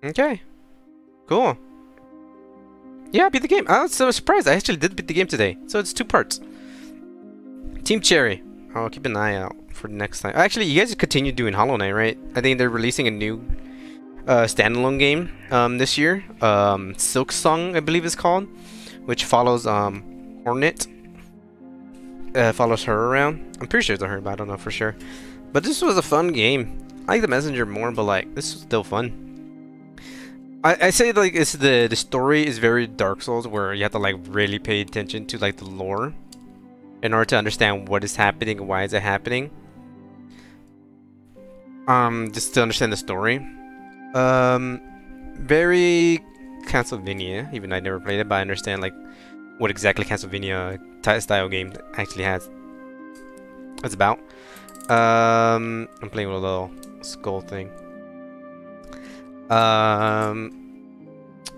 Okay, cool. Yeah, I beat the game. I was so surprised. I actually did beat the game today. So it's 2 parts. Team Cherry. I'll keep an eye out for the next time. Actually, you guys continue doing Hollow Knight, right? I think they're releasing a new standalone game this year. Silk Song, I believe it's called, which follows Hornet. Follows her around. I'm pretty sure it's a her, but I don't know for sure. But this was a fun game. I like the Messenger more, but like this was still fun. I say like it's the story is very Dark Souls, where you have to like really pay attention to like the lore in order to understand what is happening and why is it happening. Just to understand the story. Very Castlevania, even though I never played it, but I understand like what exactly Castlevania style game actually has. It's about. I'm playing with a little skull thing.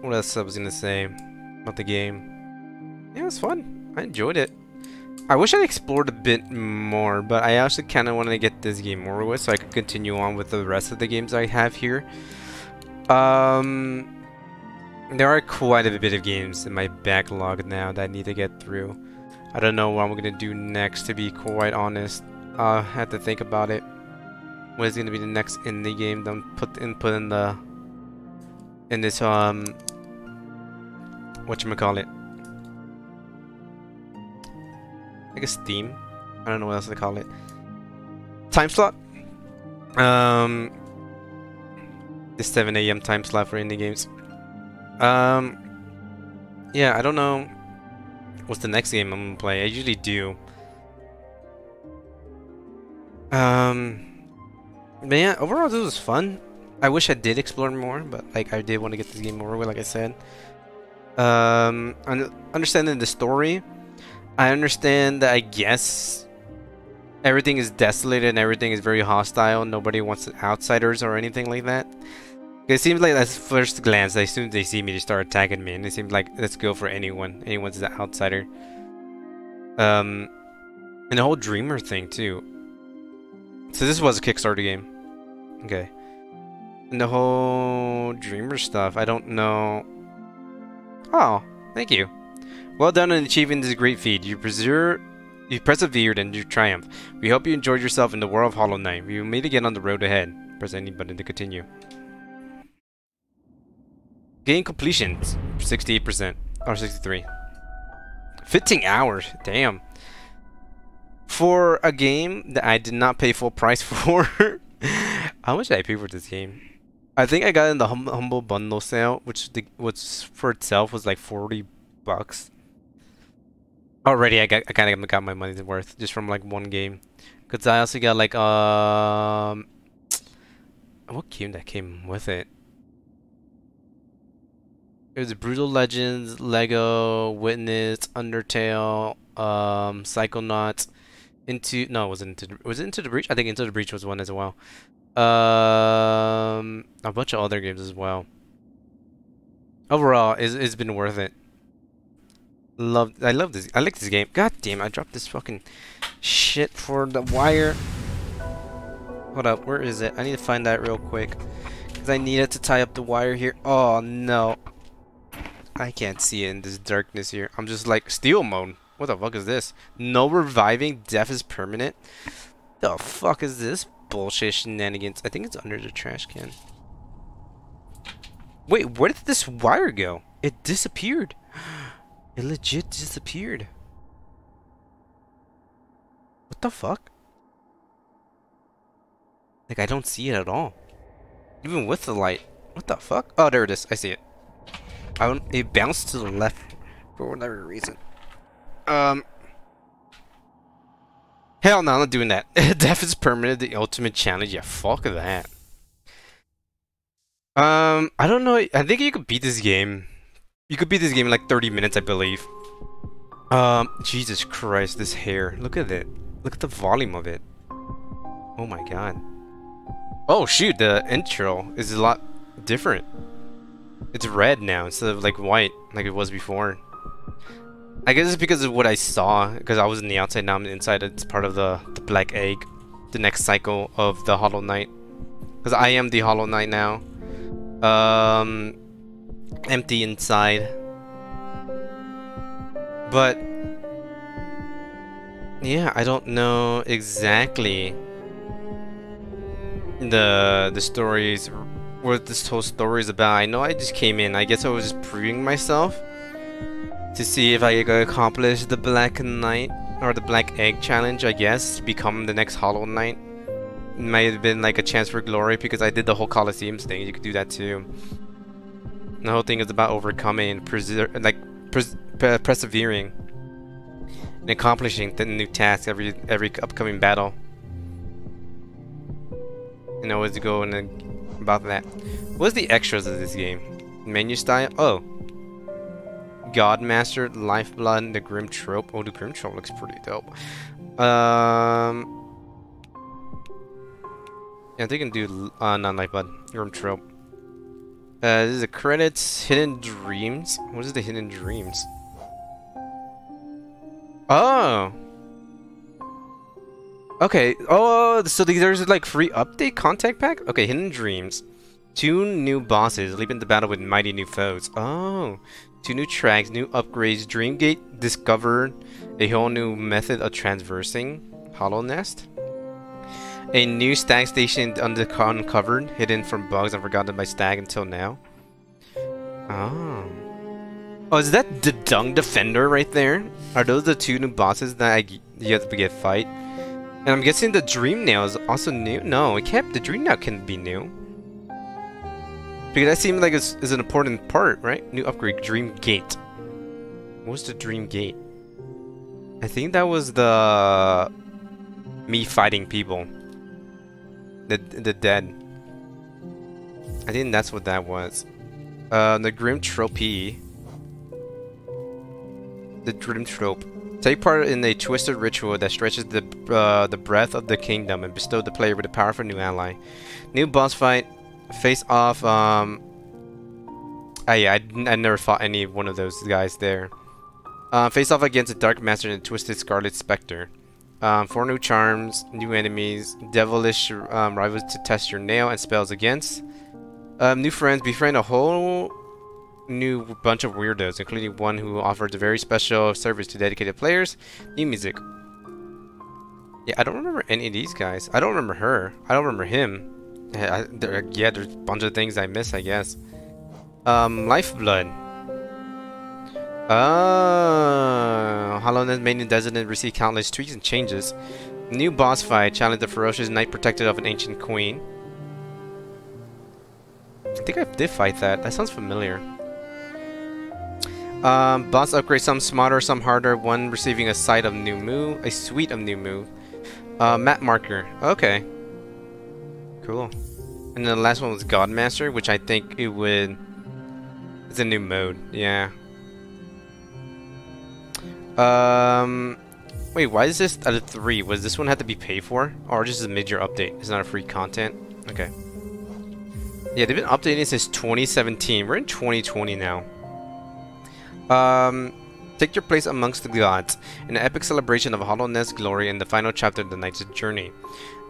What else I was gonna say about the game? Yeah, it was fun. I enjoyed it. I wish I explored a bit more, but I actually kind of wanted to get this game over with so I could continue on with the rest of the games I have here. There are quite a bit of games in my backlog now that I need to get through. I don't know what I'm gonna do next, to be quite honest. I have to think about it. What is gonna be the next indie game that put in this whatchamacallit? I guess Steam. I don't know what else to call it. Time slot. This 7 AM time slot for indie games. Yeah, I don't know what's the next game I'm gonna play. I usually do. But yeah, overall this was fun. I wish I did explore more, but like I did want to get this game over with, like I said. Understanding the story, I understand that I guess everything is desolated and everything is very hostile. Nobody wants outsiders or anything like that. It seems like at first glance, as soon as they see me, they start attacking me, and it seems like let's go for anyone. Anyone's an outsider. And the whole Dreamer thing too. So this was a Kickstarter game. Okay. And the whole Dreamer stuff, I don't know. Oh, thank you. Well done in achieving this great feat. You persevered and you triumphed. We hope you enjoyed yourself in the world of Hollow Knight. We will meet again on the road ahead. Press any button to continue. Game completion, 68% or 63. 15 hours, damn. For a game that I did not pay full price for. How much did I pay for this game? I think I got it in the HumbleBundle sale, which for itself was like $40. Already, I kind of got my money's worth just from like one game. Cause I also got like what game that came with it? It was Brutal Legends, Lego, Witness, Undertale, Psychonauts, was it Into the Breach? I think Into the Breach was one as well. A bunch of other games as well. Overall, it's been worth it. I love this. I like this game. God damn, I dropped this fucking shit for the wire. Hold up, where is it? I need to find that real quick. Because I need it to tie up the wire here. Oh no. I can't see it in this darkness here. I'm just like, steal mode. What the fuck is this? No reviving, death is permanent. The fuck is this bullshit shenanigans? I think it's under the trash can. Wait, where did this wire go? It disappeared. It legit disappeared. What the fuck? Like, I don't see it at all. Even with the light. What the fuck? Oh, there it is. I see it. It bounced to the left for whatever reason. Hell no, I'm not doing that. Death is permanent, the ultimate challenge. Yeah, fuck that. I don't know. I think you could beat this game. You could beat this game in like 30 minutes, I believe. Jesus Christ, this hair. Look at it. Look at the volume of it. Oh my god. Oh shoot, the intro is a lot different. It's red now instead of like white like it was before. I guess it's because of what I saw, because I was in the outside, now I'm inside. It's part of the Black Egg, the next cycle of the Hollow Knight. Because I am the Hollow Knight now. Empty inside. But yeah, I don't know exactly the stories, what this whole story is about. I know I just came in. I guess I was just proving myself to see if I could accomplish the Black Knight or the Black Egg challenge, I guess, to become the next Hollow Knight. It might have been like a chance for glory because I did the whole Colosseums thing. You could do that too. The whole thing is about overcoming and persevering and accomplishing the new tasks every upcoming battle. And always to go and about that. What's the extras of this game? Menu style? Oh. Godmaster, Lifeblood, the Grim Trope. Oh, the Grim Trope looks pretty dope. Yeah, I think I can do not Lifeblood, Grim Trope. This is the credits. Hidden Dreams. What is the Hidden Dreams? Oh. Okay. Oh, so there's like free update contact pack. Okay, Hidden Dreams. 2 new bosses leap into battle with mighty new foes. Oh. 2 new tracks, new upgrades. Dreamgate discovered a whole new method of traversing Hollow Nest. A new stag station uncovered, hidden from bugs and forgotten by Stag until now. Oh. Oh, is that the Dung Defender right there? Are those the 2 new bosses that you have to get fight? And I'm guessing the Dream Nail is also new? No, it can't. The Dream Nail can be new. Because that seems like it's an important part, right? New upgrade, Dream Gate. What's the Dream Gate? I think that was the me fighting people. The dead. I think that's what that was. The Grim Trope. The Grim Trope. Take part in a twisted ritual that stretches the breadth of the kingdom and bestow the player with a powerful new ally. New boss fight. Face off. Yeah, I never fought any one of those guys there. Face off against a Dark Master and a Twisted Scarlet Spectre. 4 new charms, new enemies, devilish rivals to test your nail and spells against. New friends, befriend a whole new bunch of weirdos, including one who offers a very special service to dedicated players. New music. Yeah, I don't remember any of these guys. I don't remember her. I don't remember him. Yeah, there's a bunch of things I miss, I guess. Lifeblood. Hollow Nest Maiden Desert received countless tweaks and changes. New boss fight. Challenge the ferocious knight protected of an ancient queen. I think I did fight that. That sounds familiar. Boss upgrade. Some smarter, some harder. One receiving a suite of new move. Map marker. Okay. Cool. And then the last one was Godmaster, which I think it would... It's a new mode, yeah. Wait, why is this out of 3? Was this one have to be paid for? Or just a mid-year update? It's not a free content? Okay. Yeah, they've been updating since 2017. We're in 2020 now. Take your place amongst the gods in an epic celebration of Hollow Nest glory in the final chapter of the knight's journey.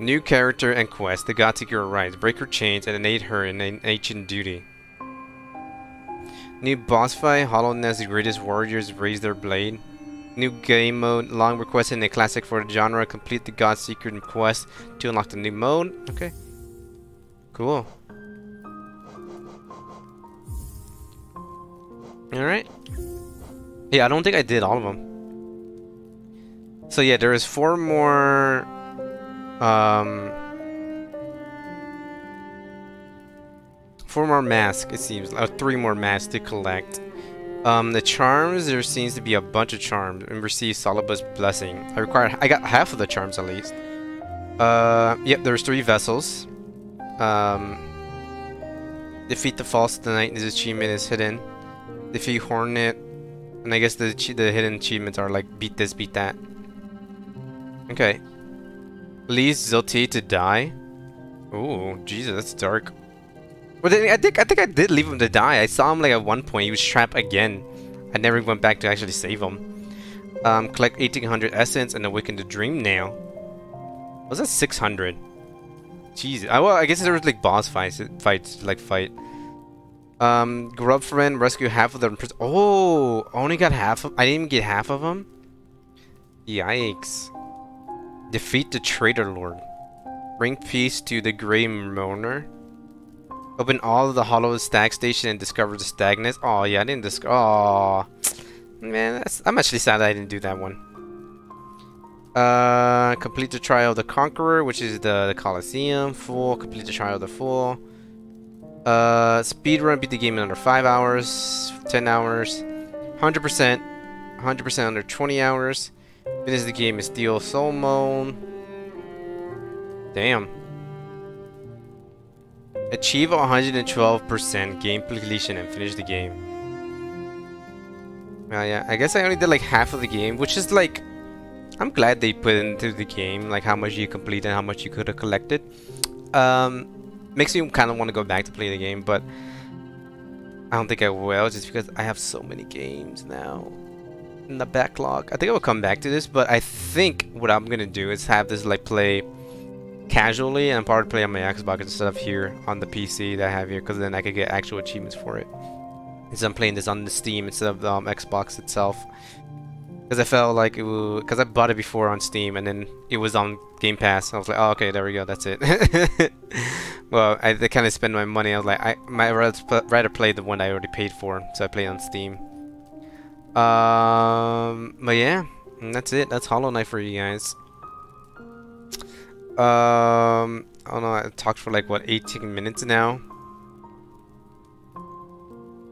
New character and quest. The god seeker arrives. Break her chains and aid her in an ancient duty. New boss fight. Hollow Nest's greatest warriors raise their blade. New game mode. Long requested a classic for the genre. Complete the god seeker quest to unlock the new mode. Okay. Cool. Alright. Yeah, I don't think I did all of them. So yeah, there is 4 more... 4 more masks, it seems. 3 more masks to collect. The charms, there seems to be a bunch of charms. And receive Solibus Blessing. I got half of the charms at least. Yep, there's 3 vessels. Defeat the false knight. This achievement is hidden. Defeat Hornet. And I guess the hidden achievements are like beat this, beat that. Okay. Leaves Zilti to die. Ooh, Jesus, that's dark. Well, I think I did leave him to die. I saw him like at one point. He was trapped again. I never went back to actually save him. Collect 1800 essence and awaken the Dream Nail. Was that 600? Jesus. Well, I guess there was like boss fights like fight. Grub friend, rescue half of them. Oh, only got half of. I didn't even get half of them. Yikes. Defeat the traitor lord. Bring peace to the Grey Mourner. Open all of the hollow stag station and discover the stagness. Oh yeah, I didn't discover. Oh man, I'm actually sad that I didn't do that one. Complete the trial of the Conqueror, which is the Colosseum. Full. Complete the trial of the Fool. Speedrun, beat the game in under 5 hours, 10 hours, 100%, 100% under 20 hours. Finish the game in Steel Soul Mode. Damn. Achieve 112% game completion and finish the game. Yeah, I guess I only did like half of the game, which is like, I'm glad they put into the game like how much you complete and how much you could have collected. Makes me kind of want to go back to play the game, but I don't think I will, just because I have so many games now in the backlog. I think I will come back to this, but I think what I'm gonna do is have this like play casually and probably play on my Xbox instead of here on the PC that I have here, because then I could get actual achievements for it. Since I'm playing this on the Steam instead of the Xbox itself. Because I felt like it would, because I bought it before on Steam and then it was on Game Pass. I was like, oh, okay, there we go, that's it. Well, I kind of spend my money. I was like, I might rather play the one I already paid for, so I play it on Steam. But yeah, that's it. That's Hollow Knight for you guys. I don't know. I talked for like what 18 minutes now.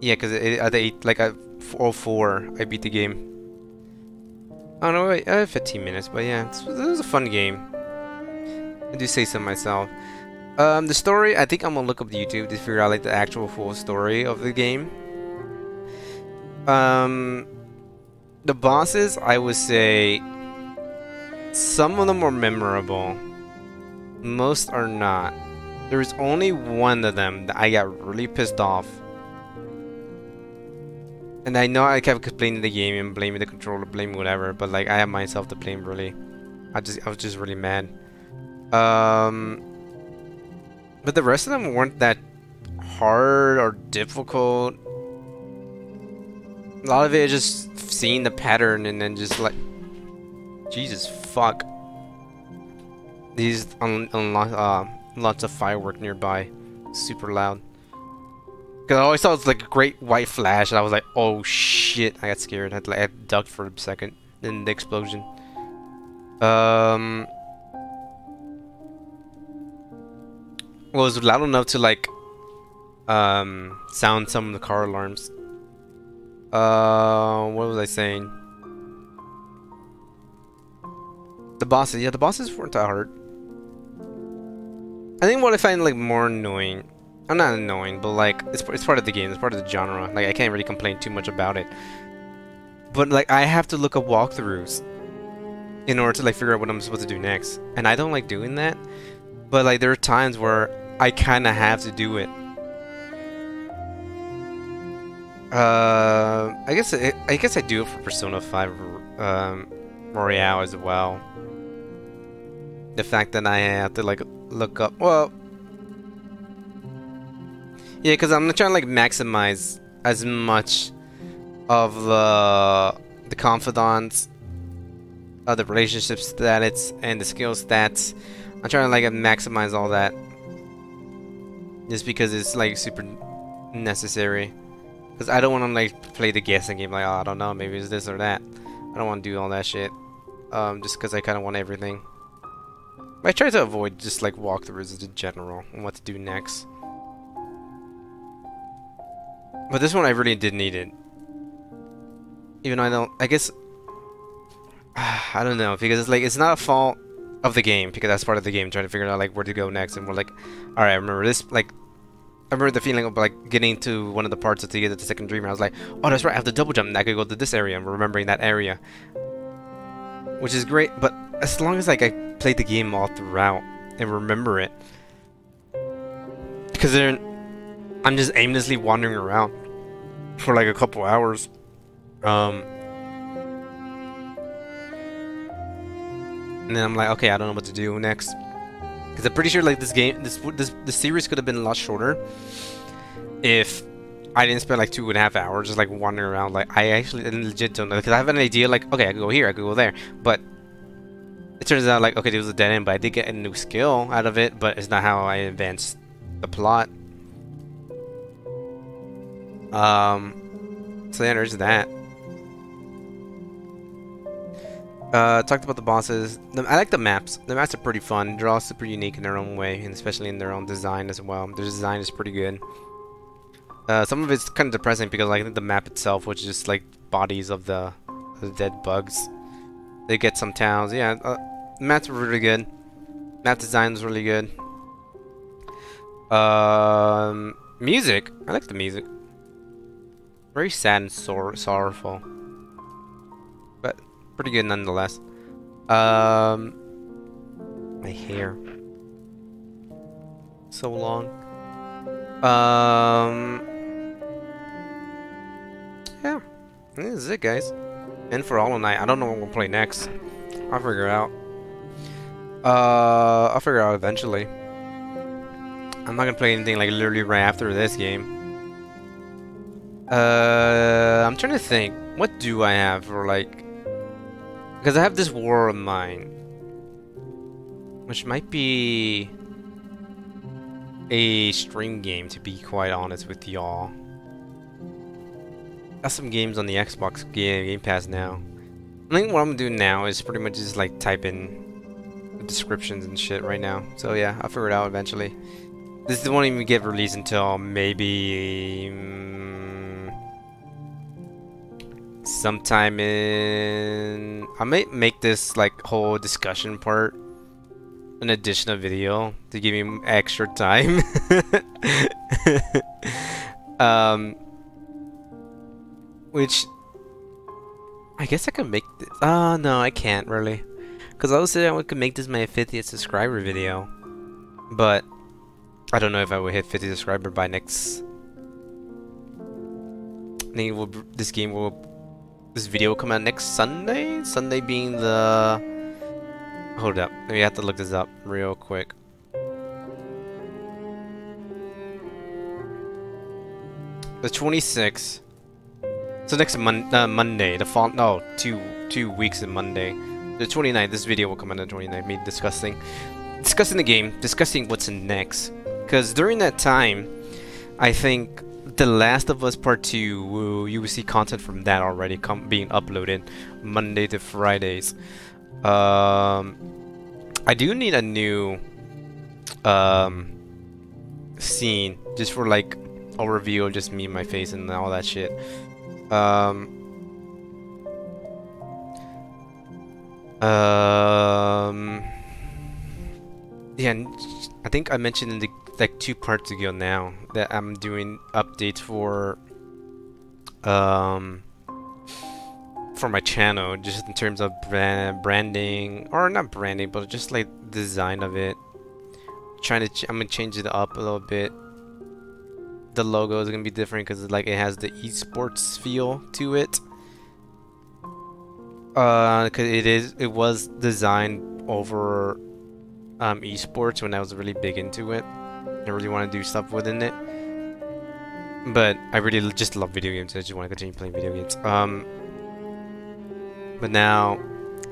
Yeah, because at 4:04 I beat the game. I don't know, wait, 15 minutes, but yeah, it was a fun game. I do say so myself. The story, I think I'm gonna look up YouTube to figure out like the actual full story of the game. The bosses, I would say, some of them are memorable. Most are not. There's only one of them that I got really pissed off. And I know I kept complaining the game and blaming the controller, blaming whatever, but like I have myself to blame really. I was just really mad. But the rest of them weren't that hard or difficult. A lot of it is just seeing the pattern and then just like, Jesus fuck. These lots of firework nearby, super loud. Cause I always thought it was like a great white flash, and I was like, "Oh shit!" I got scared. I ducked for a second. Then the explosion. Well, it was loud enough to like sound some of the car alarms. What was I saying? The bosses, yeah, the bosses weren't that hard. I think what I find like more annoying. I'm not annoying, but like it's part of the game. It's part of the genre. Like I can't really complain too much about it. But like I have to look up walkthroughs in order to like figure out what I'm supposed to do next, and I don't like doing that. But like there are times where I kind of have to do it. I guess I do it for Persona 5 Royale as well. The fact that I have to like look up, well. Yeah, because I'm trying to like maximize as much of the confidants, the relationship stats, and the skill stats. I'm trying to like maximize all that, just because it's like super necessary. Because I don't want to like play the guessing game like, oh, I don't know, maybe it's this or that. I don't want to do all that shit. Just because I kind of want everything. But I try to avoid just like walkthroughs in general and what to do next. But this one I really did need it. Even though I don't, I guess, I don't know, because it's like, it's not a fault of the game, because that's part of the game, trying to figure out like where to go next, and we're like, alright, I remember this, like, I remember the feeling of like getting to one of the parts to get to the second dream, and I was like, oh that's right, I have to double jump, and I could go to this area, and remembering that area. Which is great, but as long as like I played the game all throughout, and remember it. Because then, I'm just aimlessly wandering around for like a couple hours. And then I'm like, okay, I don't know what to do next. Because I'm pretty sure like this game, this series could have been a lot shorter if I didn't spend like 2.5 hours just like wandering around. Like I actually legit don't know because I have an idea. Like okay, I could go here, I could go there, but it turns out like okay, there was a dead end, but I did get a new skill out of it. But it's not how I advanced the plot. So yeah, there's that. Talked about the bosses. I like the maps. The maps are pretty fun. They're all super unique in their own way, and especially in their own design as well. Their design is pretty good. Some of it's kind of depressing because like, I think the map itself, which is just like bodies of the dead bugs. They get some towns. Yeah, the maps were really good. Map design was really good. Music. I like the music. Very sad and sorrowful, but pretty good nonetheless. My hair. So long. Yeah. This is it, guys. And for Hollow Knight, I don't know what we'll play next. I'll figure it out. I'll figure it out eventually. I'm not gonna play anything like literally right after this game. I'm trying to think. What do I have for like? Because I have this War of Mine, which might be a stream game, to be quite honest with y'all. Got some games on the Xbox Game Pass now. I think what I'm doing now is pretty much just like type in the descriptions and shit right now. So yeah, I'll figure it out eventually. This won't even get released until maybe sometime in... I might make this like whole discussion part an additional video to give me extra time. Which I guess I could make this. No, I can't really, because I was saying I could make this my 50th subscriber video, but I don't know if I will hit 50 subscribers by next. I think this video will come out next Sunday. Sunday being the... Hold up, we have to look this up real quick. The 26th. So next Monday. The fall. No, two weeks in Monday. The 29th. This video will come out on the 29th. Me discussing the game, discussing what's next. Because during that time, I think The Last of Us Part 2, you will see content from that already being uploaded Monday to Fridays. I do need a new scene just for like overview of just me and my face and all that shit. Yeah, I think I mentioned in the like 2 parts ago now that I'm doing updates for my channel, just in terms of branding, or not branding, but just like design of it. I'm gonna change it up a little bit. The logo is gonna be different because like it has the esports feel to it. Because it was designed over esports when I was really big into it. I really want to do stuff within it, but I really just love video games. I just want to continue playing video games. But now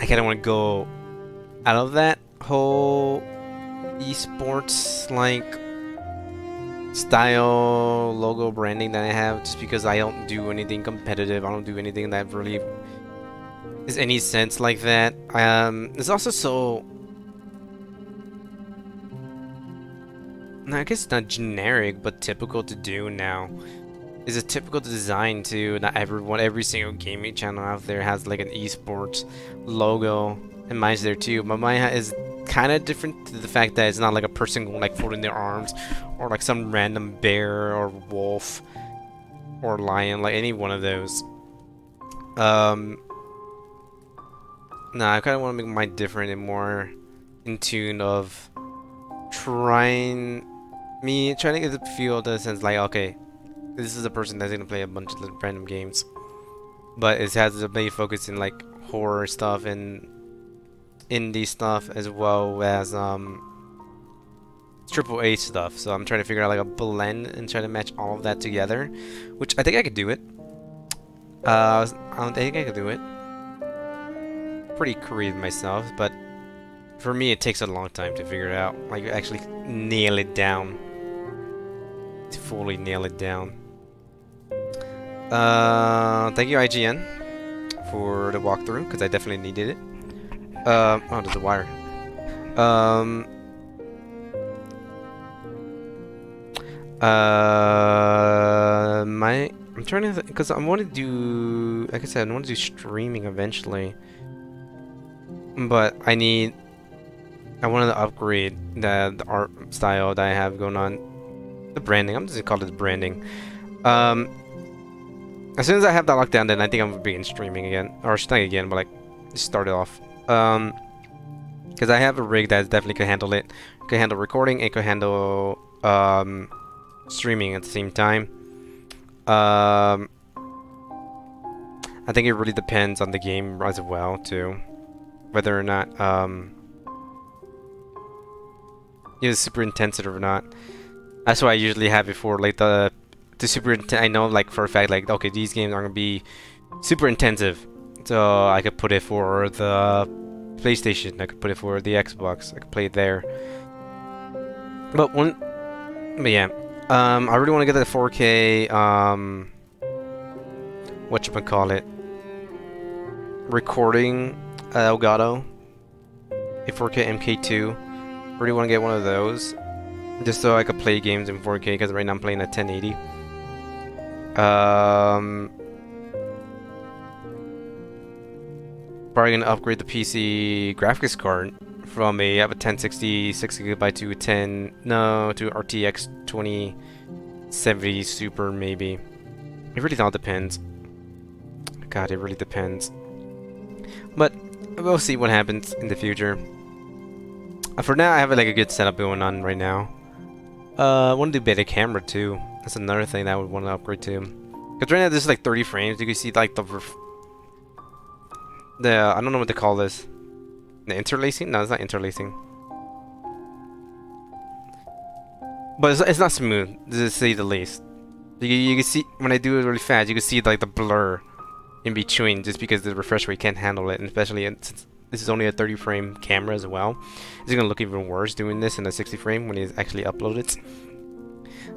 I kind of want to go out of that whole esports like style logo branding that I have, just because I don't do anything competitive. I don't do anything that really is any sense like that. It's also so, I guess not generic, but typical to do now. Is it typical to design too? Not every single gaming channel out there has like an esports logo, and mine's there too. But mine is kind of different to the fact that it's not like a person like folding their arms, or like some random bear or wolf or lion, like any one of those. Nah, I kind of want to make mine different and more in tune of trying to get the feel of the sense like, okay, this is a person that's gonna play a bunch of random games, but it has a main focus in like horror stuff and indie stuff, as well as triple A stuff. So I'm trying to figure out like a blend and try to match all of that together, which I think I could do it. I don't think I could do it. Pretty creative myself, but for me it takes a long time to figure it out. Like actually nail it down. To fully nail it down. Thank you IGN for the walkthrough, because I definitely needed it. Oh, there's a wire. I'm trying to, because I want to do, like I said, I want to do streaming eventually, but I wanted to upgrade the art style that I have going on, the branding. I'm just gonna call it branding. As soon as I have that locked down, then I think I'm gonna begin streaming again, or not again, but like just start it off. Because I have a rig that definitely can handle it. It can handle recording. It can handle streaming at the same time. I think it really depends on the game as well too, whether or not it's super intensive or not. That's why I usually have it for like the super I know like for a fact like okay, these games are gonna be super intensive, so I could put it for the PlayStation, I could put it for the Xbox, I could play it there. But yeah, I really want to get the 4K whatchamacallit, recording Elgato, a 4K MK2. Really want to get one of those, just so I could play games in 4K, because right now I'm playing at 1080. Probably gonna upgrade the PC graphics card from I have a 1060 6GB to to RTX 2070 Super maybe. It really all depends. God, it really depends. But we'll see what happens in the future. For now, I have like a good setup going on right now. I want to do better camera too. That's another thing that I would want to upgrade to. Because right now this is like 30 frames. You can see like the I don't know what to call this. The interlacing? No, it's not interlacing. But it's not smooth, to say the least. You can see when I do it really fast, you can see like the blur in between, just because the refresh rate can't handle it, and especially since this is only a 30 frame camera as well. It's gonna look even worse doing this in a 60 frame when you actually upload it.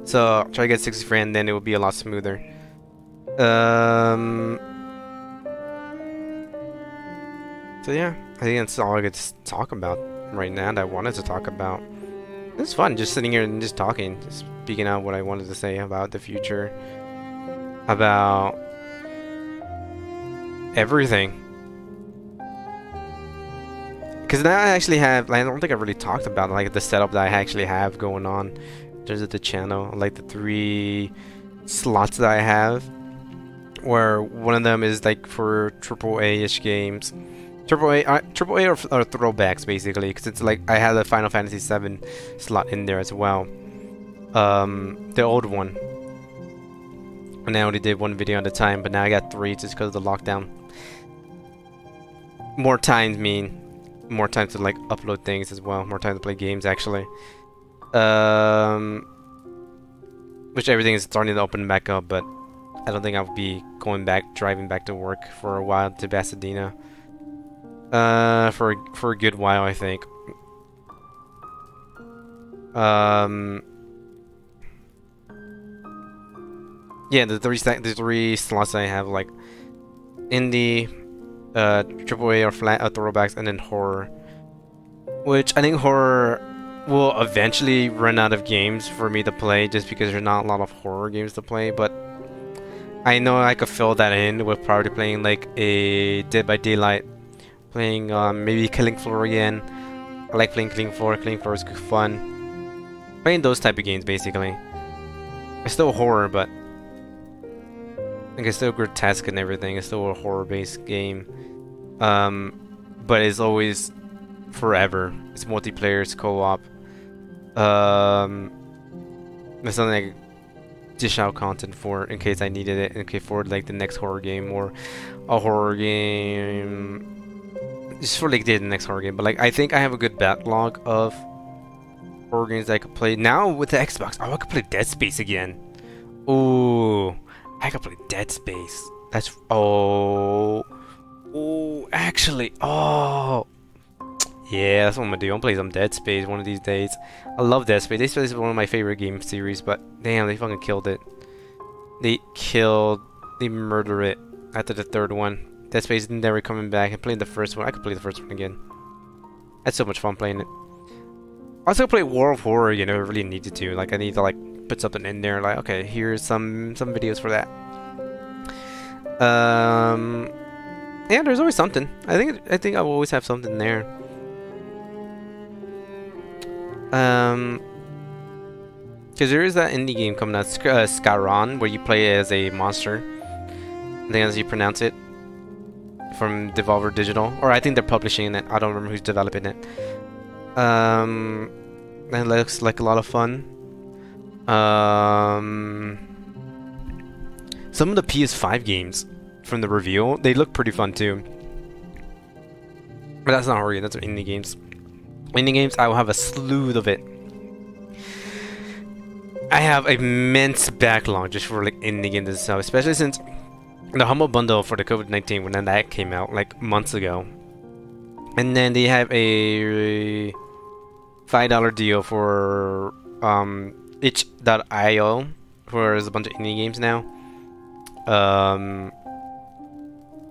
So try to get 60 frame, then it will be a lot smoother. So yeah, I think that's all I could talk about right now that I wanted to talk about. It's fun just sitting here and just talking, just speaking out what I wanted to say about the future, about everything. Because now I actually have, like, I don't think I really talked about like the setup that I actually have going on in terms of the channel, like the 3 slots that I have, where one of them is like for AAA-ish games. AAA or throwbacks basically, because it's like I had a Final Fantasy VII slot in there as well, the old one, and I only did 1 video at a time, but now I got 3 just because of the lockdown. More time to like upload things as well, more time to play games actually, which everything is starting to open back up, but I don't think I'll be driving back to work for a while to Pasadena. For a good while, I think. Yeah, the 3 slots I have, like indie, AAA or flat throwbacks, and then horror. Which I think horror will eventually run out of games for me to play, just because there's not a lot of horror games to play. But I know I could fill that in with probably playing like a Dead by Daylight. Playing maybe Killing Floor again. I like playing Killing Floor. Killing Floor is fun. Playing those type of games basically. It's still horror, but like it's still grotesque and everything. It's still a horror-based game. But it's always forever. It's multiplayer. It's co-op. It's something like dish out content for in case I needed it. In case for like the next horror game or a horror game. Just for like the next horror game, but like I think I have a good backlog of horror games that I could play now with the Xbox. Oh, I could play Dead Space again. Ooh, I could play Dead Space. That's actually, yeah, that's what I'm gonna do. I'm gonna play some Dead Space one of these days. I love Dead Space. Dead Space is one of my favorite game series, but damn, they fucking killed it. They murder it after the third one. Dead Space is never coming back. I played the first one. I could play the first one again. That's so much fun playing it. I also play War of Horror, you know, I really needed to. Like, I need to, like, put something in there. Like, okay, here's some videos for that. Yeah, there's always something. I think I will always have something there. Because there is that indie game coming out, Scaron, where you play as a monster. I think that's how you pronounce it. From Devolver Digital, or I think they're publishing it. I don't remember who's developing it. That looks like a lot of fun. Some of the PS5 games from the reveal, they look pretty fun too. But that's not horror, that's indie games. Indie games, I will have a slew of it. I have immense backlog just for like indie games and stuff, especially since the HumbleBundle for the COVID-19 when that came out like months ago. And then they have a $5 deal for itch.io where there's a bunch of indie games now.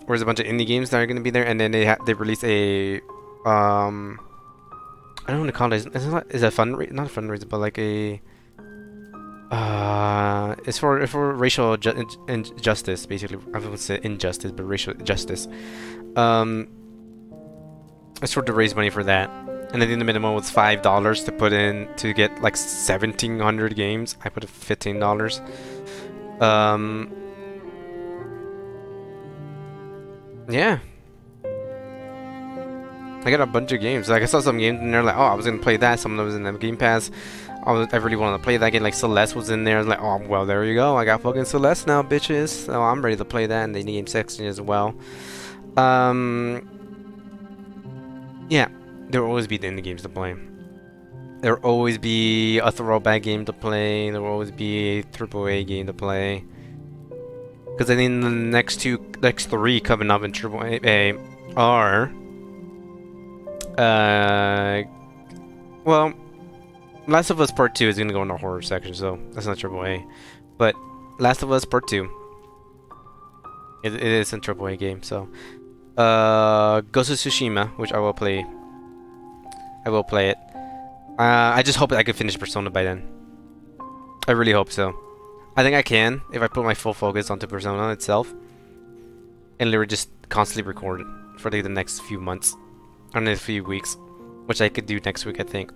Where's a bunch of indie games that are going to be there, and then they release a I don't want to call it. Is it a fundraiser? Not a fundraiser, but like a it's for racial injustice, basically. I would say injustice, but racial justice. It's sort of raise money for that, and I think the minimum was $5 to put in to get like 1,700 games. I put $15. Yeah. I got a bunch of games. Like I saw some games and they're like, oh, I was gonna play that. Some of them was in the Game Pass. I really wanted to play that game. Like Celeste was in there. I was like, oh, well, there you go. I got fucking Celeste now, bitches. So I'm ready to play that in the indie game section as well. Yeah, there will always be the indie games to play. There will always be a throwback game to play. There will always be a AAA game to play. Because I think the next three coming up in AAA are well, Last of Us Part 2 is gonna go in the horror section, so that's not AAA. But Last of Us Part 2, it is a AAA game. So Ghost of Tsushima, which I will play. I will play it. I just hope that I can finish Persona by then. I really hope so. I think I can if I put my full focus onto Persona itself, and literally just constantly record it for like the next few months, or next few weeks, which I could do next week, I think,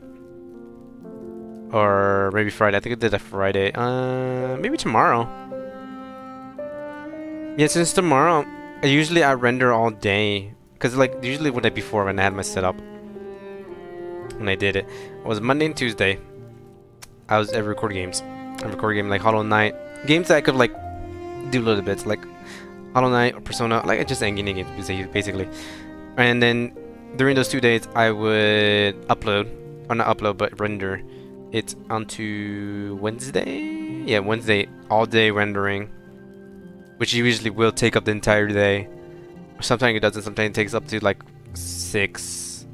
or maybe Friday. I think I did a Friday. Maybe tomorrow. Yeah, since tomorrow, I render all day, cause like usually the day before when I had my setup, when I did it, was Monday and Tuesday. I record games. I record games like Hollow Knight, games that I could like do little bits, like Hollow Knight or Persona, like just any games basically. And then during those 2 days, I would upload, or not upload, but render it onto Wednesday. Yeah, Wednesday, all day rendering, which usually will take up the entire day. Sometimes it doesn't. Sometimes it takes up to like 6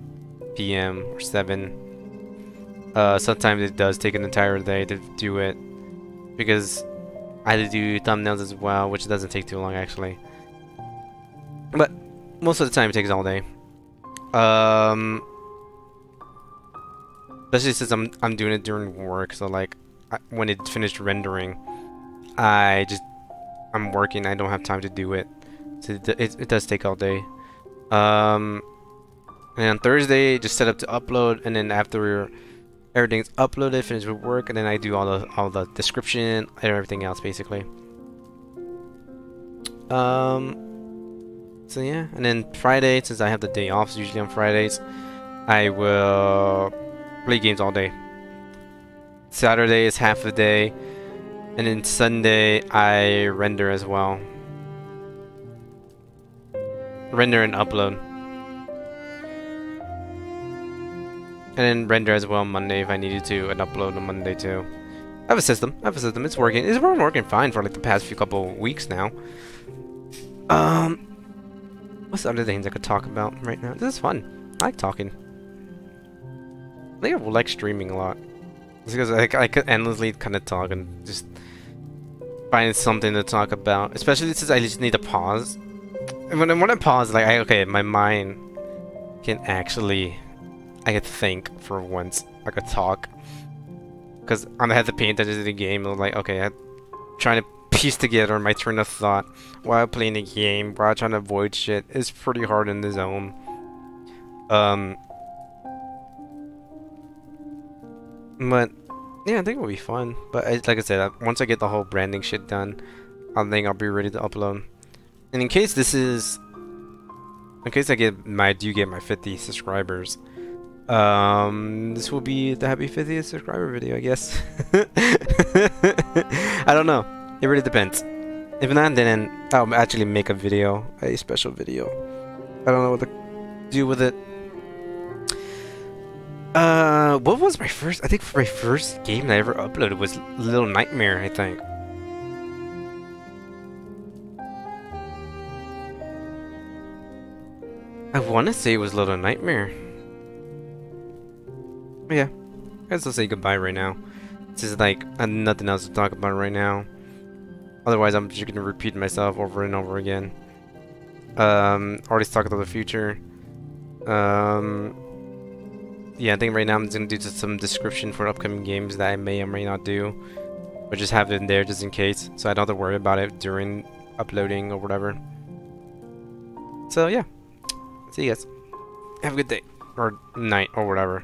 p.m. or 7. Sometimes it does take an entire day to do it, because I had to do thumbnails as well, which doesn't take too long actually. But most of the time it takes all day. Especially since I'm doing it during work, so like when it finished rendering, I'm working. I don't have time to do it, so it does take all day. And on Thursday, just set up to upload, and then after everything's uploaded, finished with work, and then I do all the description and everything else basically. So yeah, and then Friday, since I have the day off, so usually on Fridays, I will play games all day. Saturday is half the day, and then Sunday I render as well. Render and upload. And then render as well on Monday if I needed to, and upload on Monday too. I have a system. It's working. It's been working fine for like the past few couple weeks now. What's the other things I could talk about right now? This is fun. I like talking. I think I like streaming a lot. It's because I could endlessly kind of talk and just find something to talk about. Especially since I just need to pause. And when I pause, like, okay, my mind can actually, I could think for once. I could talk. Because I have to pay attention to the game. I'm like, okay, I'm trying to piece together my train of thought while playing the game, while trying to avoid shit. It's pretty hard in the zone. But yeah, I think it'll be fun. But like I said, once I get the whole branding shit done, I think I'll be ready to upload. And in case I do get my 50 subscribers, this will be the happy 50th subscriber video, I guess. I don't know. It really depends. If not, then I'll actually make a video, a special video. I don't know what to do with it. What was my first? I think my first game that I ever uploaded was Little Nightmare, I think. I want to say it was Little Nightmare. But yeah, I guess I'll say goodbye right now. This is like nothing else to talk about right now. Otherwise, I'm just gonna repeat myself over and over again. Already talked about the future. Yeah, I think right now I'm just gonna do just some description for upcoming games that I may or may not do, but just have it in there just in case, so I don't have to worry about it during uploading or whatever. So yeah, see you guys. Have a good day or night or whatever.